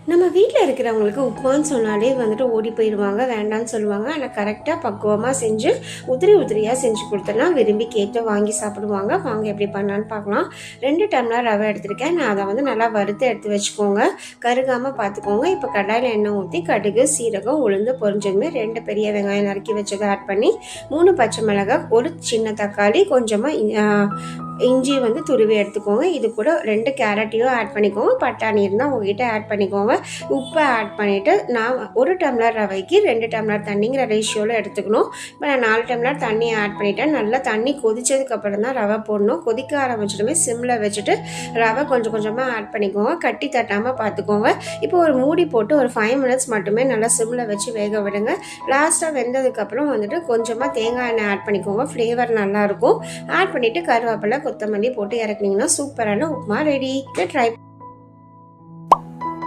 நம்ம வீட்டில் இருக்கிறவங்களுக்கு உப்புமான்னு சொன்னாலே வந்துட்டு ஓடி போயிடுவாங்க, வேண்டான்னு சொல்லுவாங்க. ஆனால் கரெக்டாக பக்குவமாக செஞ்சு உதிரி உதிரியாக செஞ்சு கொடுத்தோன்னா விரும்பி கேட்டு வாங்கி சாப்பிடுவாங்க. வாங்க எப்படி பண்ணலான்னு பார்க்கலாம். 2 டம்ளர் ரவை எடுத்திருக்கேன். நான் அதை வந்து நல்லா வறுத்து எடுத்து வச்சுக்கோங்க, கருகாமல் பார்த்துக்கோங்க. இப்போ கடாயில் எண்ணெய் ஊற்றி கடுகு, சீரகம், உளுந்து பொரிஞ்சதுமே 2 பெரிய வெங்காயம் நறுக்கி வச்சதை ஆட் பண்ணி 3 பச்சை மிளகாய், ஒரு சின்ன தக்காளி, கொஞ்சமாக இஞ்சி வந்து துருவி எடுத்துக்கோங்க. இது கூட 2 கேரட்டையும் ஆட் பண்ணிக்கோங்க. பட்டாணி இருந்தால் உங்ககிட்ட ஆட் பண்ணிக்கோங்க. உப்பை ஆட் பண்ணிவிட்டு நான் 1 டம்ளர் ரவைக்கு 2 டம்ளர் தண்ணிங்கிற ரேஷியோவில் எடுத்துக்கணும். இப்போ நான் 4 டம்ளர் தண்ணியை ஆட் பண்ணிவிட்டேன். நல்லா தண்ணி கொதிச்சதுக்கப்புறம் தான் ரவை போடணும். கொதிக்க ஆரம்பிச்சிட்டுமே சிம்மில் வச்சுட்டு ரவை கொஞ்சம் கொஞ்சமாக ஆட் பண்ணிக்கோங்க. கட்டி தட்டாமல் பார்த்துக்கோங்க. இப்போ ஒரு மூடி போட்டு ஒரு 5 மினிட்ஸ் மட்டுமே நல்லா சிம்மில் வச்சு வேக விடுங்க. லாஸ்ட்டாக வெந்ததுக்கப்புறம் வந்துட்டு கொஞ்சமாக தேங்காய் எண்ணெய் ஆட் பண்ணிக்கோங்க. ஃப்ளேவர் நல்லாயிருக்கும். ஆட் பண்ணிவிட்டு கருவேப்பிலை, கொத்தமல்லி போட்டு இறக்குனீங்கன்னா சூப்பரான உப்புமா ரெடி. ட்ரை